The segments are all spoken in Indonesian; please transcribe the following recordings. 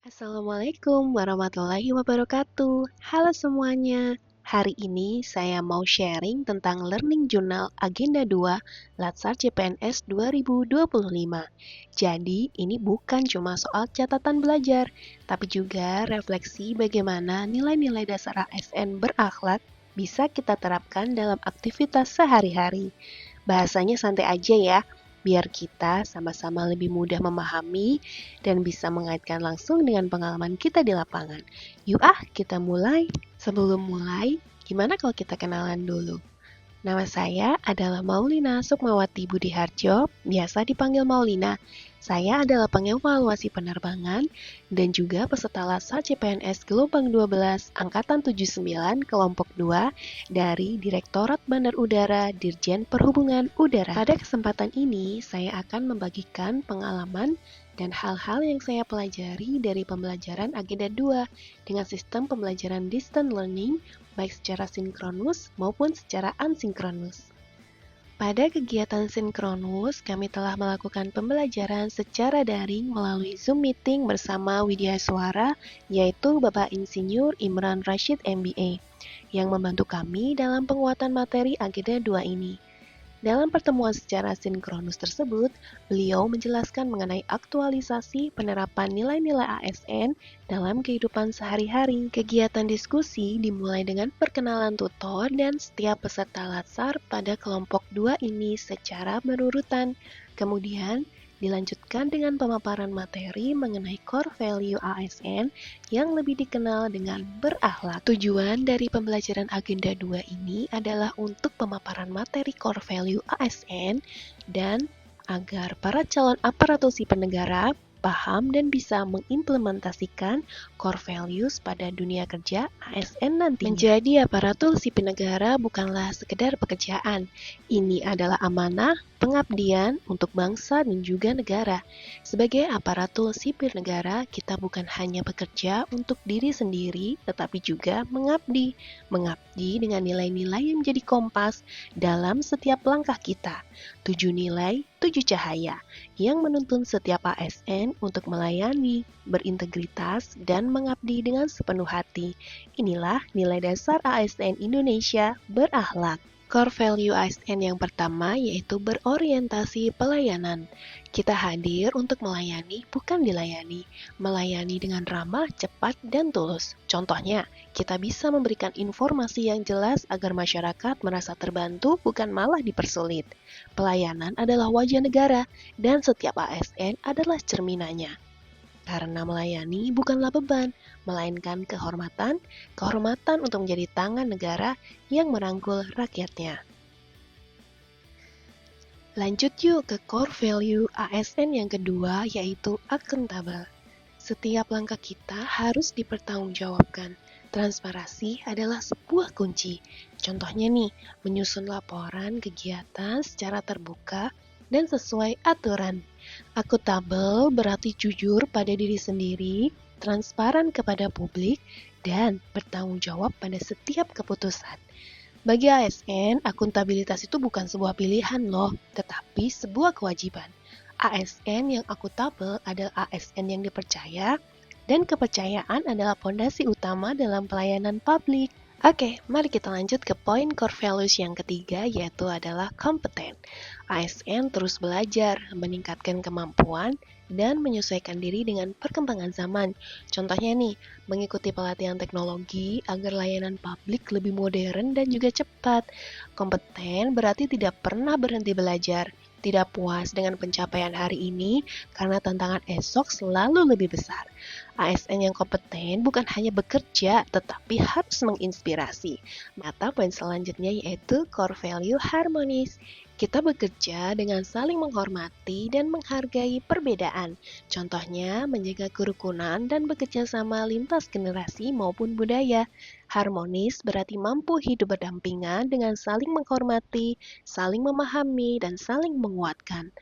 Assalamualaikum warahmatullahi wabarakatuh. Halo semuanya. Hari ini saya mau sharing tentang Learning Journal Agenda 2 Latsar CPNS 2025. Jadi, ini bukan cuma soal catatan belajar, tapi juga refleksi bagaimana nilai-nilai dasar ASN berakhlak bisa kita terapkan dalam aktivitas sehari-hari. Bahasanya santai aja ya, biar kita sama-sama lebih mudah memahami dan bisa mengaitkan langsung dengan pengalaman kita di lapangan. Yuk kita mulai. Sebelum mulai, gimana kalau kita kenalan dulu? Nama saya adalah Maulina Sukmawati Budiharjo, biasa dipanggil Maulina. Saya adalah pengevaluasi penerbangan dan juga peserta Latsar CPNS Gelombang 12 Angkatan 79 Kelompok 2 dari Direktorat Bandar Udara Dirjen Perhubungan Udara. Pada kesempatan ini, saya akan membagikan pengalaman dan hal-hal yang saya pelajari dari pembelajaran Agenda 2 dengan sistem pembelajaran distance learning baik secara sinkronus maupun secara asinkronus. Pada kegiatan sinkronus, kami telah melakukan pembelajaran secara daring melalui Zoom meeting bersama Widya Suara, yaitu Bapak Insinyur Imran Rashid MBA, yang membantu kami dalam penguatan materi Agenda 2 ini. Dalam pertemuan secara sinkronus tersebut, beliau menjelaskan mengenai aktualisasi penerapan nilai-nilai ASN dalam kehidupan sehari-hari. Kegiatan diskusi dimulai dengan perkenalan tutor dan setiap peserta Latsar pada kelompok 2 ini secara berurutan. Kemudian, dilanjutkan dengan pemaparan materi mengenai core value ASN yang lebih dikenal dengan berakhlak. Tujuan dari pembelajaran Agenda 2 ini adalah untuk pemaparan materi core value ASN dan agar para calon aparatur sipil negara paham dan bisa mengimplementasikan core values pada dunia kerja ASN nanti. Menjadi aparatur sipil negara bukanlah sekedar pekerjaan. Ini adalah amanah, pengabdian untuk bangsa dan juga negara. Sebagai aparatur sipil negara, kita bukan hanya bekerja untuk diri sendiri, tetapi juga mengabdi. Mengabdi dengan nilai-nilai yang menjadi kompas dalam setiap langkah kita. 7 nilai, 7 cahaya, yang menuntun setiap ASN untuk melayani, berintegritas, dan mengabdi dengan sepenuh hati. Inilah nilai dasar ASN Indonesia berakhlak. Core value ASN yang pertama yaitu berorientasi pelayanan. Kita hadir untuk melayani, bukan dilayani. Melayani dengan ramah, cepat, dan tulus. Contohnya, kita bisa memberikan informasi yang jelas agar masyarakat merasa terbantu, bukan malah dipersulit. Pelayanan adalah wajah negara, dan setiap ASN adalah cerminannya. Karena melayani bukanlah beban, melainkan kehormatan untuk menjadi tangan negara yang merangkul rakyatnya. Lanjut yuk ke core value ASN yang kedua, yaitu akuntabel. Setiap langkah kita harus dipertanggungjawabkan. Transparansi adalah sebuah kunci. Contohnya nih, menyusun laporan kegiatan secara terbuka dan sesuai aturan. Akuntabel berarti jujur pada diri sendiri, transparan kepada publik, dan bertanggung jawab pada setiap keputusan. Bagi ASN, akuntabilitas itu bukan sebuah pilihan loh, tetapi sebuah kewajiban. ASN yang akuntabel adalah ASN yang dipercaya, dan kepercayaan adalah fondasi utama dalam pelayanan publik. Oke, mari kita lanjut ke poin core values yang ketiga, yaitu adalah kompeten. ASN terus belajar, meningkatkan kemampuan, dan menyesuaikan diri dengan perkembangan zaman. Contohnya nih, mengikuti pelatihan teknologi agar layanan publik lebih modern dan juga cepat. Kompeten berarti tidak pernah berhenti belajar, tidak puas dengan pencapaian hari ini karena tantangan esok selalu lebih besar. ASN yang kompeten bukan hanya bekerja, tetapi harus menginspirasi. Mata poin selanjutnya yaitu core value harmonis. Kita bekerja dengan saling menghormati dan menghargai perbedaan. Contohnya, menjaga kerukunan dan bekerja sama lintas generasi maupun budaya. Harmonis berarti mampu hidup berdampingan dengan saling menghormati, saling memahami, dan saling menguatkan.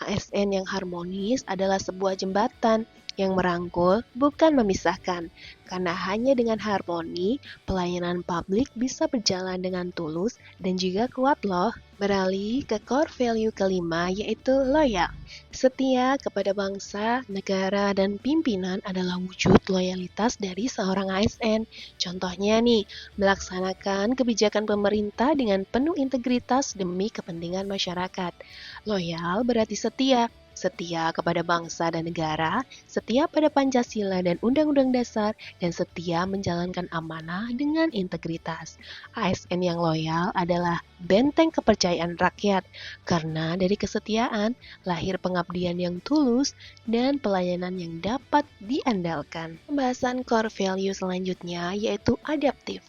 ASN yang harmonis adalah sebuah jembatan yang merangkul, bukan memisahkan. Karena hanya dengan harmoni, pelayanan publik bisa berjalan dengan tulus dan juga kuat loh. Beralih ke core value kelima, yaitu loyal. Setia kepada bangsa, negara, dan pimpinan adalah wujud loyalitas dari seorang ASN. Contohnya nih, melaksanakan kebijakan pemerintah dengan penuh integritas demi kepentingan masyarakat. Loyal berarti setia. Setia kepada bangsa dan negara, setia pada Pancasila dan Undang-Undang Dasar, dan setia menjalankan amanah dengan integritas. ASN yang loyal adalah benteng kepercayaan rakyat, karena dari kesetiaan lahir pengabdian yang tulus dan pelayanan yang dapat diandalkan. Pembahasan core value selanjutnya yaitu adaptif.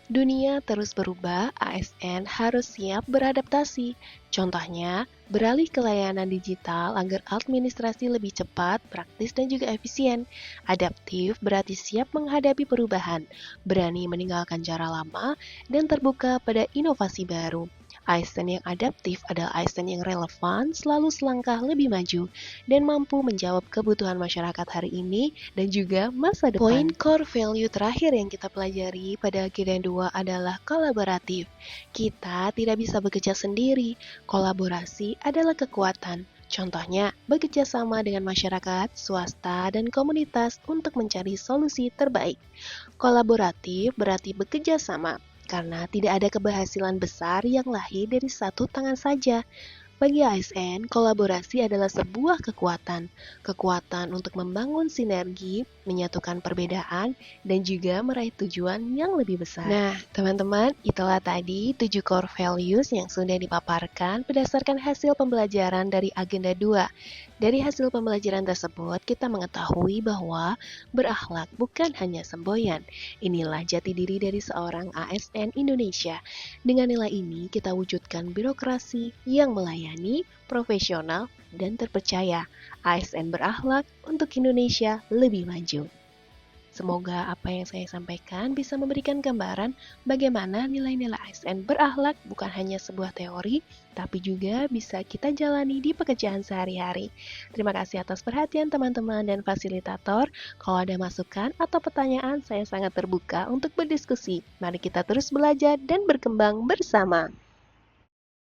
Dunia terus berubah, ASN harus siap beradaptasi. Contohnya, beralih ke layanan digital agar administrasi lebih cepat, praktis, dan juga efisien. Adaptif berarti siap menghadapi perubahan, berani meninggalkan cara lama, dan terbuka pada inovasi baru. ASN yang adaptif adalah ASN yang relevan, selalu selangkah lebih maju, dan mampu menjawab kebutuhan masyarakat hari ini dan juga masa depan. Poin core value terakhir yang kita pelajari pada agenda 2 adalah kolaboratif. Kita tidak bisa bekerja sendiri, kolaborasi adalah kekuatan. Contohnya, bekerja sama dengan masyarakat, swasta, dan komunitas untuk mencari solusi terbaik. Kolaboratif berarti bekerja sama, karena tidak ada keberhasilan besar yang lahir dari satu tangan saja. Bagi ASN, kolaborasi adalah sebuah kekuatan. Kekuatan untuk membangun sinergi, menyatukan perbedaan, dan juga meraih tujuan yang lebih besar. Nah, teman-teman, itulah tadi 7 core values yang sudah dipaparkan berdasarkan hasil pembelajaran dari Agenda 2. Dari hasil pembelajaran tersebut, kita mengetahui bahwa berakhlak bukan hanya semboyan. Inilah jati diri dari seorang ASN Indonesia. Dengan nilai ini, kita wujudkan birokrasi yang melayani, profesional, dan terpercaya. ASN berakhlak untuk Indonesia lebih maju. Semoga apa yang saya sampaikan bisa memberikan gambaran bagaimana nilai-nilai ASN berakhlak bukan hanya sebuah teori, tapi juga bisa kita jalani di pekerjaan sehari-hari. Terima kasih atas perhatian teman-teman dan fasilitator. Kalau ada masukan atau pertanyaan, saya sangat terbuka untuk berdiskusi. Mari kita terus belajar dan berkembang bersama.